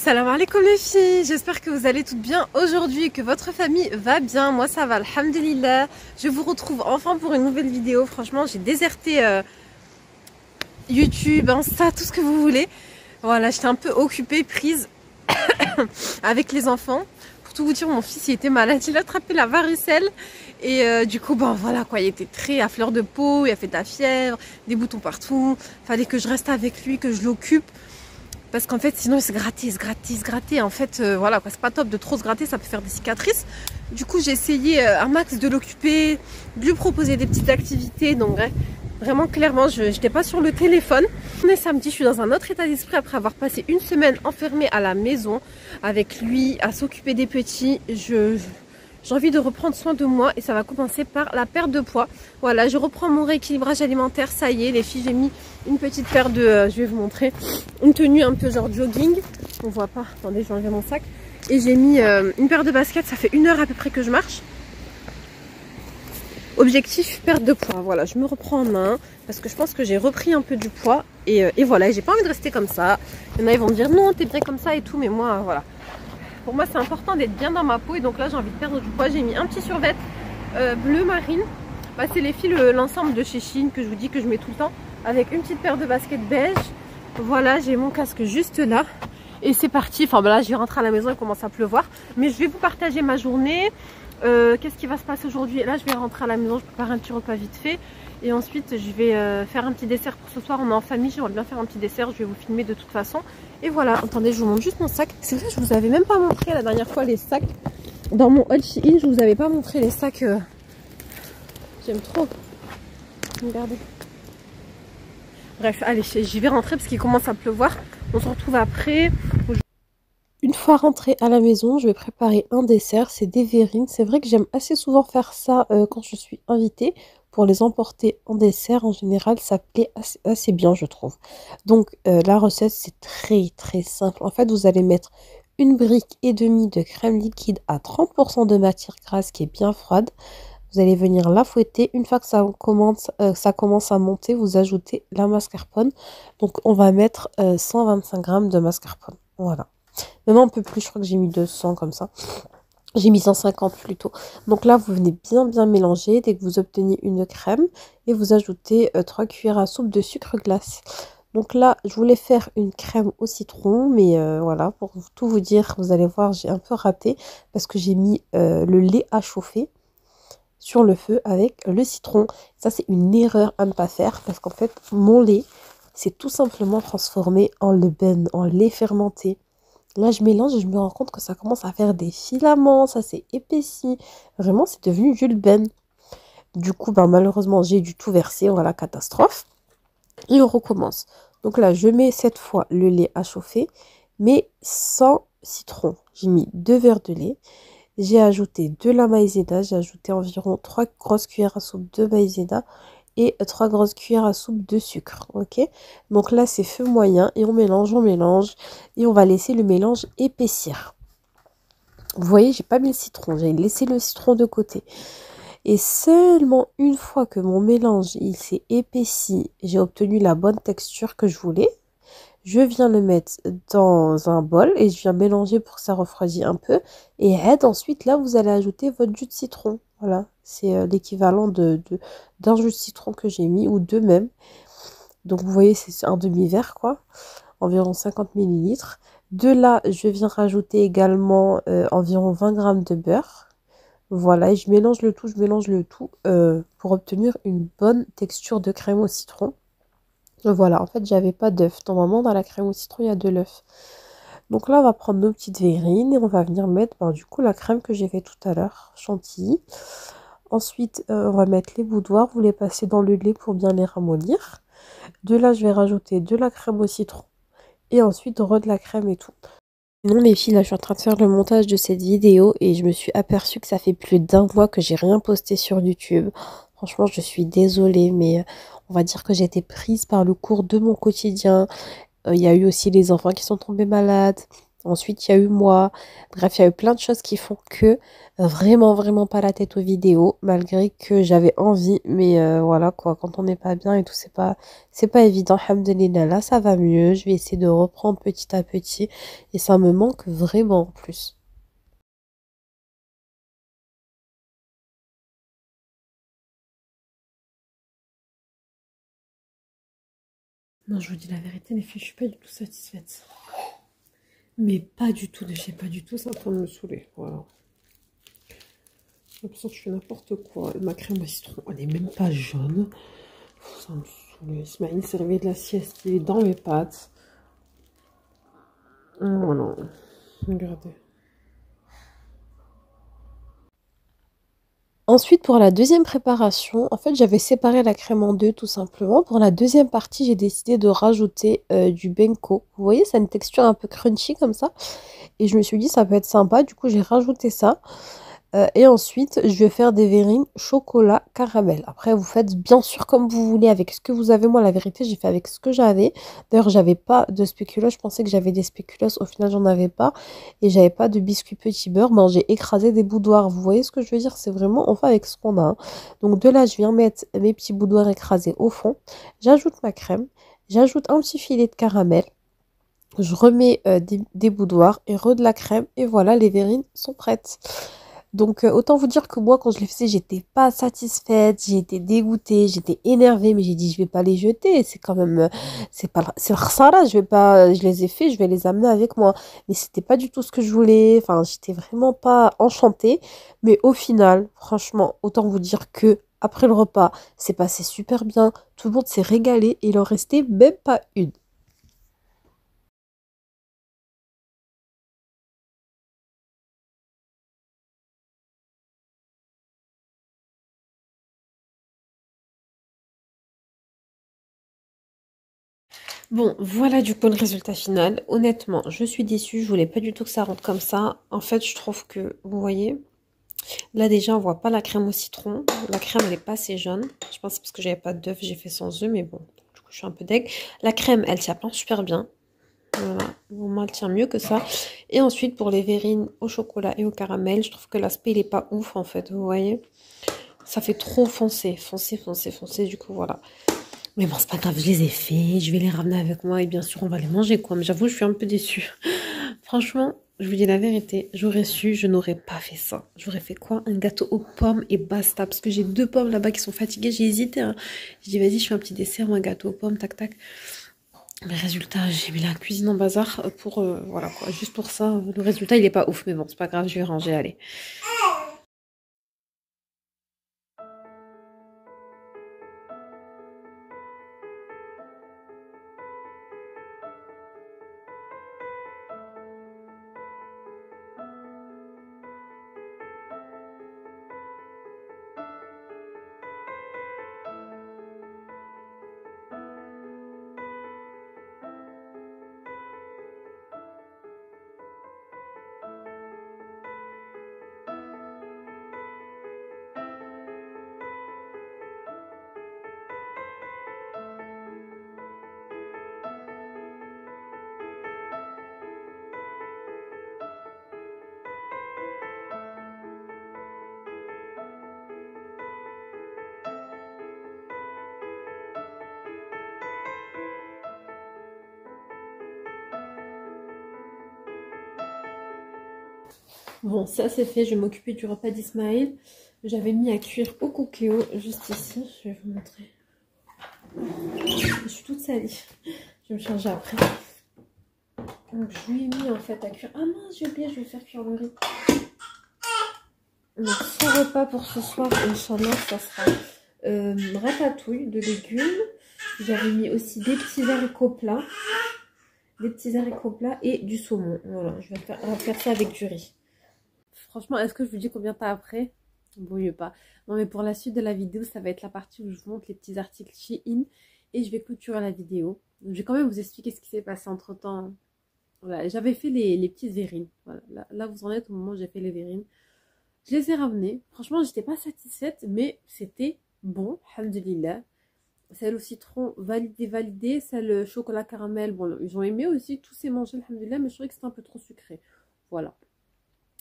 Salam alaikum les filles, j'espère que vous allez toutes bien aujourd'hui et que votre famille va bien. Moi ça va, alhamdulillah. Je vous retrouve enfin pour une nouvelle vidéo. Franchement j'ai déserté YouTube, Insta, tout ce que vous voulez. Voilà, j'étais un peu occupée, prise avec les enfants. Pour tout vous dire, mon fils il était malade, il a attrapé la varicelle. Et du coup, ben voilà quoi, il était très à fleur de peau, il a fait de la fièvre, des boutons partout. Fallait que je reste avec lui, que je l'occupe. Parce qu'en fait, sinon, il se grattait, il se grattait, il se grattait. En fait, voilà, c'est pas top de trop se gratter, ça peut faire des cicatrices. Du coup, j'ai essayé un max de l'occuper, de lui proposer des petites activités. Donc, vraiment, clairement, je n'étais pas sur le téléphone. On est samedi, je suis dans un autre état d'esprit après avoir passé une semaine enfermée à la maison avec lui, à s'occuper des petits. J'ai envie de reprendre soin de moi et ça va commencer par la perte de poids. Voilà, je reprends mon rééquilibrage alimentaire. Ça y est, les filles, j'ai mis une petite paire de... je vais vous montrer. Une tenue un peu genre jogging. On voit pas. Attendez, je vais enlever mon sac. Et j'ai mis une paire de baskets. Ça fait 1 heure à peu près que je marche. Objectif, perte de poids. Voilà, je me reprends en main parce que je pense que j'ai repris un peu du poids. Et voilà, j'ai pas envie de rester comme ça. Il y en a, ils vont me dire non, t'es bien comme ça et tout. Mais moi, voilà. Pour moi, c'est important d'être bien dans ma peau. Et donc là, j'ai envie de perdre du poids. J'ai mis un petit survêt bleu marine. Bah, c'est les filles, l'ensemble de chez Shein que je vous dis que je mets tout le temps. Avec une petite paire de baskets beige. Voilà, j'ai mon casque juste là. Et c'est parti. Enfin, bah là, je vais rentrer à la maison. Il commence à pleuvoir. Mais je vais vous partager ma journée. Qu'est-ce qui va se passer aujourd'hui? Là, je vais rentrer à la maison. Je prépare un petit repas vite fait. Et ensuite, je vais faire un petit dessert pour ce soir. On est en famille. J'aimerais bien faire un petit dessert. Je vais vous filmer de toute façon. Et voilà. Attendez, je vous montre juste mon sac. C'est vrai, je vous avais même pas montré la dernière fois les sacs. Dans mon haul Shein, je vous avais pas montré les sacs. J'aime trop. Regardez. Bref, allez, j'y vais rentrer parce qu'il commence à pleuvoir. On se retrouve après. Une fois rentrée à la maison, je vais préparer un dessert. C'est des verrines. C'est vrai que j'aime assez souvent faire ça quand je suis invitée. Pour les emporter en dessert, en général, ça plaît assez bien, je trouve. Donc, la recette, c'est très, très simple. En fait, vous allez mettre 1,5 brique de crème liquide à 30% de matière grasse qui est bien froide. Vous allez venir la fouetter. Une fois que ça commence à monter, vous ajoutez la mascarpone. Donc, on va mettre 125 g de mascarpone. Voilà. Même un peu plus, je crois que j'ai mis 200 comme ça. J'ai mis 150 plutôt. Donc là, vous venez bien mélanger. Dès que vous obtenez une crème, et vous ajoutez 3 cuillères à soupe de sucre glace. Donc là, je voulais faire une crème au citron, mais voilà, pour tout vous dire, vous allez voir, j'ai un peu raté parce que j'ai mis le lait à chauffer sur le feu avec le citron. Ça, c'est une erreur à ne pas faire parce qu'en fait, mon lait, c'est tout simplement transformé en leben, en lait fermenté. Là, je mélange et je me rends compte que ça commence à faire des filaments, ça s'est épaissi. Vraiment, c'est devenu du leben. Du coup, ben, malheureusement, j'ai dû tout verser. Voilà, catastrophe. Et on recommence. Donc là, je mets cette fois le lait à chauffer, mais sans citron. J'ai mis 2 verres de lait. J'ai ajouté de la maïzena. J'ai ajouté environ 3 grosses cuillères à soupe de maïzena et 3 grosses cuillères à soupe de sucre. Ok, donc là, c'est feu moyen et on mélange et on va laisser le mélange épaissir. Vous voyez, j'ai pas mis le citron. J'ai laissé le citron de côté. Et seulement une fois que mon mélange il s'est épaissi, j'ai obtenu la bonne texture que je voulais. Je viens le mettre dans un bol et je viens mélanger pour que ça refroidisse un peu. Et ensuite, là, vous allez ajouter votre jus de citron. Voilà, c'est l'équivalent d'un jus de citron que j'ai mis, ou deux même. Donc, vous voyez, c'est un demi-verre, quoi. Environ 50 ml. De là, je viens rajouter également environ 20 g de beurre. Voilà, et je mélange le tout pour obtenir une bonne texture de crème au citron. Voilà, en fait, j'avais pas d'œuf. Normalement, dans la crème au citron, il y a de l'œuf. Donc là, on va prendre nos petites verrines et on va venir mettre, du coup, la crème que j'ai fait tout à l'heure, chantilly. Ensuite, on va mettre les boudoirs. Vous les passez dans le lait pour bien les ramollir. De là, je vais rajouter de la crème au citron. Et ensuite, de la crème et tout. Non, les filles, là, je suis en train de faire le montage de cette vidéo et je me suis aperçue que ça fait plus d'1 mois que j'ai rien posté sur YouTube. Franchement, je suis désolée, mais on va dire que j'ai été prise par le cours de mon quotidien. Il y a eu aussi les enfants qui sont tombés malades. Ensuite, il y a eu moi. Bref, il y a eu plein de choses qui font que vraiment, vraiment pas la tête aux vidéos, malgré que j'avais envie. Mais voilà quoi, quand on n'est pas bien et tout, c'est pas évident. Alhamdoulilah, là, ça va mieux. Je vais essayer de reprendre petit à petit. Et ça me manque vraiment en plus. Non, je vous dis la vérité, les filles, je suis pas du tout satisfaite. Mais pas du tout, je sais pas du tout, ça en train de me saouler. Voilà. J'ai l'impression que je fais n'importe quoi. Ma crème à citron, elle est même pas jaune. Ça me saoule. Ismaël s'est réveillé de la sieste, il est dans mes pattes. Oh non, regardez. Ensuite, pour la deuxième préparation, en fait, j'avais séparé la crème en deux tout simplement. Pour la deuxième partie, j'ai décidé de rajouter du benko. Vous voyez, ça a une texture un peu crunchy comme ça. Et je me suis dit, ça peut être sympa. Du coup, j'ai rajouté ça. Et ensuite, je vais faire des verrines chocolat caramel. Après, vous faites bien sûr comme vous voulez avec ce que vous avez. Moi, la vérité, j'ai fait avec ce que j'avais. D'ailleurs, j'avais pas de spéculoos. Je pensais que j'avais des spéculoos. Au final, j'en avais pas. Et j'avais pas de biscuit petit beurre. Ben, j'ai écrasé des boudoirs. Vous voyez ce que je veux dire? C'est vraiment, on fait avec ce qu'on a, hein. Donc, de là, je viens mettre mes petits boudoirs écrasés au fond. J'ajoute ma crème. J'ajoute un petit filet de caramel. Je remets des boudoirs et de la crème. Et voilà, les verrines sont prêtes. Donc, autant vous dire que moi, quand je les faisais, j'étais pas satisfaite, j'ai été dégoûtée, j'étais énervée, mais j'ai dit, je vais pas les jeter, c'est quand même, c'est le khsara, je vais pas, je les ai fait, je vais les amener avec moi. Mais c'était pas du tout ce que je voulais, enfin, j'étais vraiment pas enchantée. Mais au final, franchement, autant vous dire que après le repas, c'est passé super bien, tout le monde s'est régalé et il en restait même pas une. Bon, voilà du coup le résultat final. Honnêtement, je suis déçue. Je voulais pas du tout que ça rentre comme ça. En fait, je trouve que, vous voyez, là déjà, on voit pas la crème au citron. La crème, elle est pas assez jaune. Je pense que c'est parce que j'avais pas d'œuf, j'ai fait sans œuf, mais bon, du coup, je suis un peu deg. La crème, elle tient pas super bien. Voilà, au moins, elle tient mieux que ça. Et ensuite, pour les verrines au chocolat et au caramel, je trouve que l'aspect, il est pas ouf, en fait, vous voyez. Ça fait trop foncé, foncé, foncé, foncé, du coup, voilà. Mais bon, c'est pas grave, je les ai faits, je vais les ramener avec moi et bien sûr, on va les manger, quoi. Mais j'avoue, je suis un peu déçue. Franchement, je vous dis la vérité, j'aurais su, je n'aurais pas fait ça. J'aurais fait quoi? Un gâteau aux pommes et basta. Parce que j'ai deux pommes là-bas qui sont fatiguées, j'ai hésité, hein. J'ai dit, vas-y, je fais un petit dessert ou un gâteau aux pommes, tac, tac. Mais résultat, j'ai mis la cuisine en bazar pour, voilà, quoi. Juste pour ça, le résultat, il est pas ouf. Mais bon, c'est pas grave, je vais ranger, allez. Bon, ça c'est fait, je vais m'occuper du repas d'Ismaël. J'avais mis à cuire au cookéo juste ici. Je vais vous montrer. Je suis toute salie. Je vais me changer après. Donc je lui ai mis en fait à cuire. Ah mince, j'ai oublié, je vais faire cuire le riz. Donc son repas pour ce soir, Inch'Allah, ça sera ratatouille de légumes. J'avais mis aussi des petits haricots plats. Des petits haricots plats et du saumon. Voilà, je vais faire ça avec du riz. Franchement, est-ce que je vous dis combien de temps après? Bon, mieux pas. Non, mais pour la suite de la vidéo, ça va être la partie où je vous montre les petits articles Shein et je vais clôturer la vidéo. Donc, je vais quand même vous expliquer ce qui s'est passé entre temps. Voilà, j'avais fait les petites verrines. Voilà, là, vous en êtes au moment où j'ai fait les verrines. Je les ai ramenées. Franchement, j'étais pas satisfaite, mais c'était bon, alhamdoulilah. celle au citron validée, celle chocolat caramel. Bon, ils ont aimé aussi, tous ces manger, alhamdoulilah, mais je trouvais que c'était un peu trop sucré. Voilà.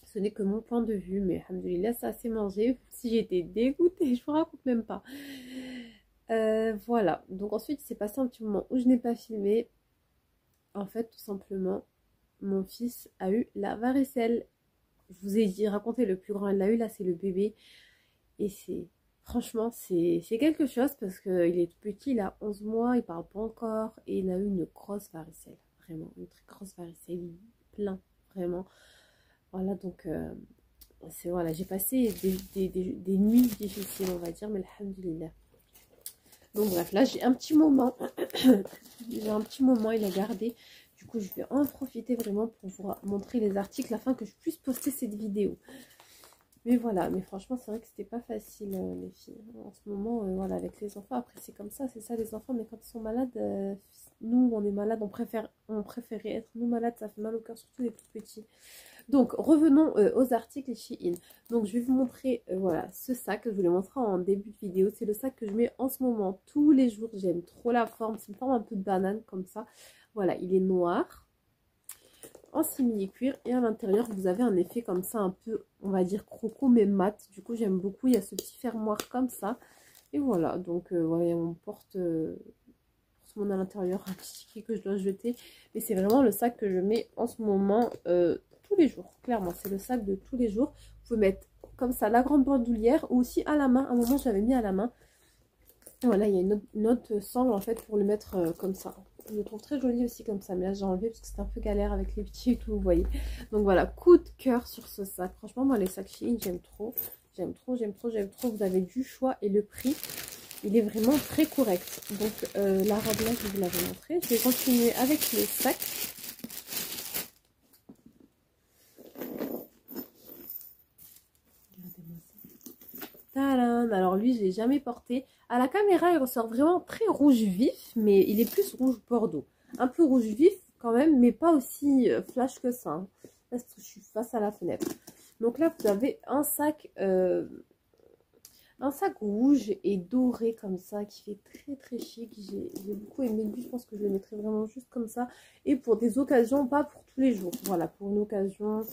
Ce n'est que mon point de vue, mais alhamdoulilah, ça a assez mangé. Si j'étais dégoûtée, je vous raconte même pas. Voilà. Donc ensuite, il s'est passé un petit moment où je n'ai pas filmé. En fait, tout simplement, mon fils a eu la varicelle. Je vous ai dit, racontez, le plus grand, il l'a eu, là, c'est le bébé. Et c'est, franchement, c'est quelque chose parce qu'il est tout petit, il a 11 mois, il parle pas encore. Et il a eu une grosse varicelle, vraiment, une très grosse varicelle, plein, vraiment. Voilà, donc, voilà, j'ai passé des nuits difficiles, on va dire, mais alhamdoulilah. Donc bref, là j'ai un petit moment, il a gardé. Du coup, je vais en profiter vraiment pour vous montrer les articles afin que je puisse poster cette vidéo. Mais voilà, mais franchement, c'est vrai que c'était pas facile, les filles. En ce moment, voilà, avec les enfants, après c'est comme ça, c'est ça les enfants, mais quand ils sont malades, nous, on est malades, on préférait être nous malades, ça fait mal au cœur, surtout les tout petits. Donc, revenons aux articles Shein. Donc, je vais vous montrer, voilà, ce sac que je vous l'ai montré en début de vidéo. C'est le sac que je mets en ce moment tous les jours. J'aime trop la forme. C'est une forme un peu de banane, comme ça. Voilà, il est noir, en simili-cuir. Et à l'intérieur, vous avez un effet comme ça, un peu, on va dire, croco, mais mat. Du coup, j'aime beaucoup. Il y a ce petit fermoir comme ça. Et voilà, donc, voilà, il y a mon porte... à l'intérieur, un petit ticket que je dois jeter. Mais c'est vraiment le sac que je mets en ce moment... tous les jours, clairement, c'est le sac de tous les jours. Vous pouvez mettre comme ça la grande bandoulière ou aussi à la main. À un moment, je l'avais mis à la main. Voilà, il y a une autre sangle en fait pour le mettre comme ça. Je le trouve très joli aussi comme ça, mais là j'ai enlevé parce que c'est un peu galère avec les petits et tout, vous voyez. Donc voilà, coup de cœur sur ce sac. Franchement, moi les sacs Shein, j'aime trop. J'aime trop, j'aime trop, j'aime trop. Vous avez du choix et le prix, il est vraiment très correct. Donc la robe là, je vous l'avais montré. Je vais continuer avec les sacs. Tadam! Alors lui, je l'ai jamais porté. À la caméra, il ressort vraiment très rouge vif, mais il est plus rouge bordeaux. Un peu rouge vif quand même, mais pas aussi flash que ça. Hein. Parce que je suis face à la fenêtre. Donc là, vous avez un sac rouge et doré comme ça, qui fait très très chic. J'ai beaucoup aimé lui, je pense que je le mettrai vraiment juste comme ça. Et pour des occasions, pas pour tous les jours. Voilà, pour une occasion...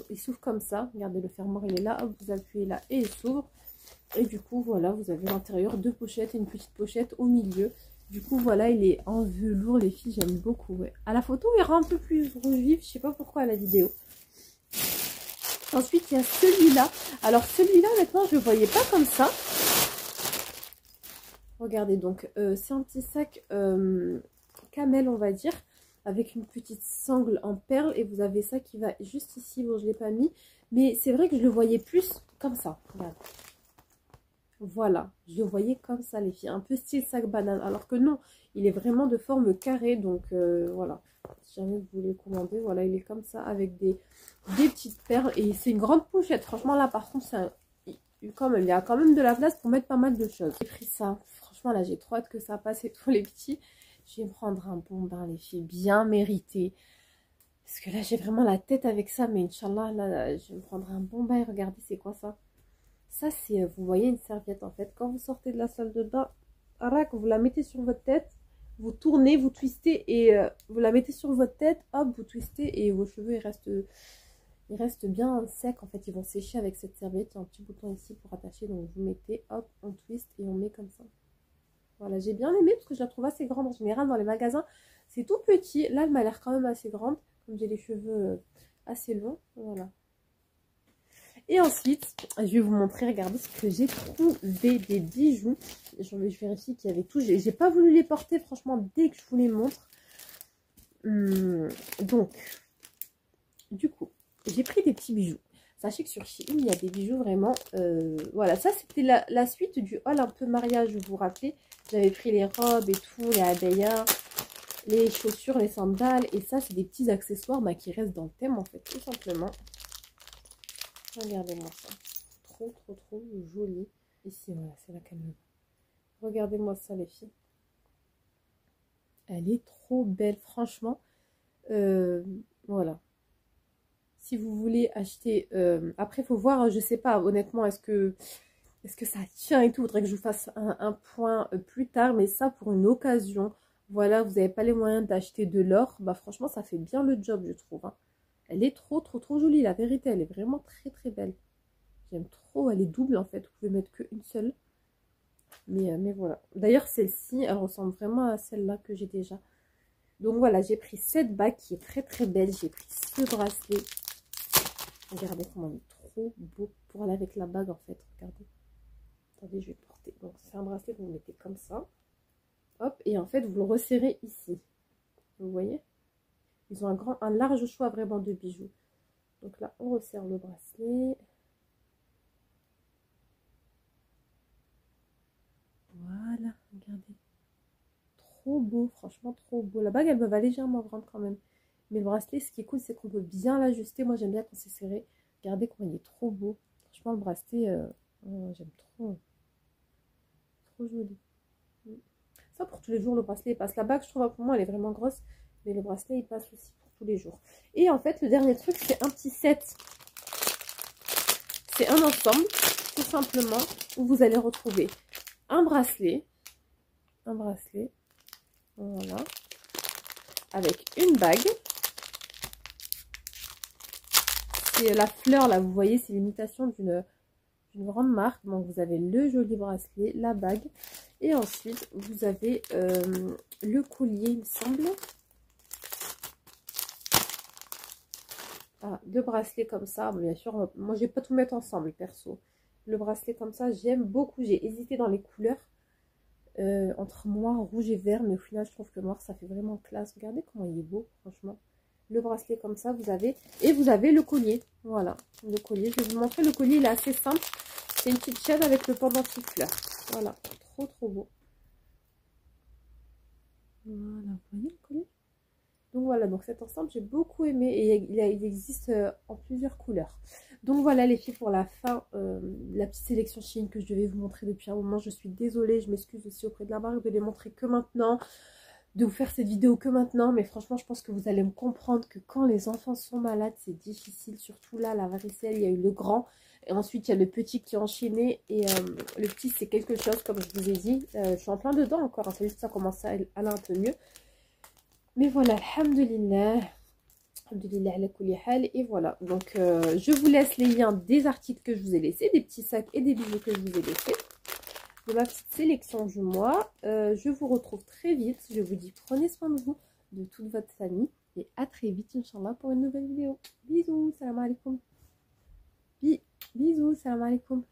il s'ouvre comme ça, regardez le fermoir il est là, hop, vous appuyez là et il s'ouvre. Et du coup voilà, vous avez l'intérieur, deux pochettes et une petite pochette au milieu. Du coup voilà, il est en velours les filles, j'aime beaucoup. Ouais. À la photo il rend un peu plus rouge vif, je sais pas pourquoi à la vidéo. Ensuite il y a celui-là. Alors celui-là honnêtement je le voyais pas comme ça. Regardez donc, c'est un petit sac camel on va dire. Avec une petite sangle en perles et vous avez ça qui va juste ici. Bon, je l'ai pas mis, mais c'est vrai que je le voyais plus comme ça. Regarde. Voilà, je le voyais comme ça les filles, un peu style sac banane, alors que non, il est vraiment de forme carrée, donc voilà. Si jamais vous voulez commander, voilà, il est comme ça avec des petites perles et c'est une grande pochette. Franchement là, par contre, il y a quand même de la place pour mettre pas mal de choses. J'ai pris ça, franchement là, j'ai trop hâte que ça passe et tous les petits. Je vais me prendre un bon bain, les filles, bien mérité. Parce que là, j'ai vraiment la tête avec ça. Mais Inch'Allah, là, je vais me prendre un bon bain. Et regardez, c'est quoi ça? Ça, c'est, vous voyez, une serviette, en fait. Quand vous sortez de la salle de bain, vous la mettez sur votre tête. Vous tournez, vous twistez et vous la mettez sur votre tête. Hop, vous twistez et vos cheveux, ils restent bien secs. En fait, ils vont sécher avec cette serviette. Il y a un petit bouton ici pour attacher. Donc, vous mettez, hop, on twist et on met comme ça. Voilà, j'ai bien aimé parce que je la trouve assez grande. En général, dans les magasins, c'est tout petit. Là, elle m'a l'air quand même assez grande. Comme j'ai les cheveux assez longs. Voilà. Et ensuite, je vais vous montrer, regardez ce que j'ai trouvé des bijoux. Je vérifie qu'il y avait tout. J'ai pas voulu les porter, franchement, dès que je vous les montre. Donc, du coup, j'ai pris des petits bijoux. Sachez que sur Shein, il y a des bijoux vraiment... voilà, ça c'était la suite du haul un peu mariage, vous vous rappelez. J'avais pris les robes et tout, les abaya, les chaussures, les sandales. Et ça, c'est des petits accessoires qui restent dans le thème, en fait, tout simplement. Regardez-moi ça. Trop, trop, trop joli. Ici, voilà, c'est la caméra. Regardez-moi ça, les filles. Elle est trop belle, franchement. Voilà. Si vous voulez acheter... après, il faut voir, je sais pas, honnêtement, est-ce que Est-ce que ça tient et tout? Il faudrait que je vous fasse un point plus tard, mais ça pour une occasion. Voilà, vous n'avez pas les moyens d'acheter de l'or. Bah franchement, ça fait bien le job, je trouve. Hein. Elle est trop jolie, la vérité. Elle est vraiment très belle. J'aime trop. Elle est double en fait. Vous pouvez mettre qu'une seule. Mais voilà. D'ailleurs, celle-ci, elle ressemble vraiment à celle-là que j'ai déjà. Donc voilà, j'ai pris cette bague qui est très belle. J'ai pris ce bracelet. Regardez comment il est trop beau pour aller avec la bague en fait. Regardez. Attendez, je vais porter. Donc c'est un bracelet que vous mettez comme ça. Hop, et en fait, vous le resserrez ici. Vous voyez? Ils ont un large choix vraiment de bijoux. Donc là, on resserre le bracelet. Voilà, regardez. Trop beau, franchement trop beau. La bague, elle me va légèrement grande quand même. Mais le bracelet, ce qui est cool, c'est qu'on peut bien l'ajuster. Moi, j'aime bien quand c'est serré. Regardez comment il est trop beau. Franchement, le bracelet, j'aime trop. Trop joli. Ça, pour tous les jours, le bracelet, il passe. La bague, je trouve, pour moi, elle est vraiment grosse. Mais le bracelet, il passe aussi pour tous les jours. Et en fait, le dernier truc, c'est un petit set. C'est un ensemble, tout simplement, où vous allez retrouver un bracelet, voilà, avec une bague. C'est la fleur, là, vous voyez, c'est l'imitation d'une grande marque. Donc, vous avez le joli bracelet, la bague. Et ensuite, vous avez le collier, il me semble. Ah, deux bracelets comme ça. Bien sûr, moi, je vais pas tout mettre ensemble, perso. Le bracelet comme ça, j'aime beaucoup. J'ai hésité dans les couleurs. Entre noir, rouge et vert, mais au final je trouve que noir ça fait vraiment classe. Regardez comment il est beau, franchement. Le bracelet comme ça, vous avez, et vous avez le collier. Voilà, le collier. Je vais vous montrer le collier, il est assez simple. C'est une petite chaîne avec le pendentif fleur. Voilà, trop beau. Voilà, vous voyez le collier? Donc voilà, donc cet ensemble j'ai beaucoup aimé et il existe en plusieurs couleurs. Donc voilà les filles pour la fin, la petite sélection Shein que je devais vous montrer depuis un moment. Je suis désolée, je m'excuse aussi auprès de la marque de les montrer que maintenant, de vous faire cette vidéo que maintenant. Mais franchement je pense que vous allez me comprendre que quand les enfants sont malades c'est difficile. Surtout là la varicelle, il y a eu le grand et ensuite il y a le petit qui est enchaîné. Et le petit c'est quelque chose comme je vous ai dit. Je suis en plein dedans encore, hein, c'est juste que ça commence à aller un peu mieux. Mais voilà, alhamdoulilah. Alhamdoulilah ala kulli hal. Et voilà, donc je vous laisse les liens des articles que je vous ai laissés, des petits sacs et des bijoux que je vous ai laissés, de ma petite sélection du mois. Je vous retrouve très vite. Je vous dis prenez soin de vous, de toute votre famille. Et à très vite, Inch'Allah, pour une nouvelle vidéo. Bisous, salam alaikum. Bisous, salam alaikum.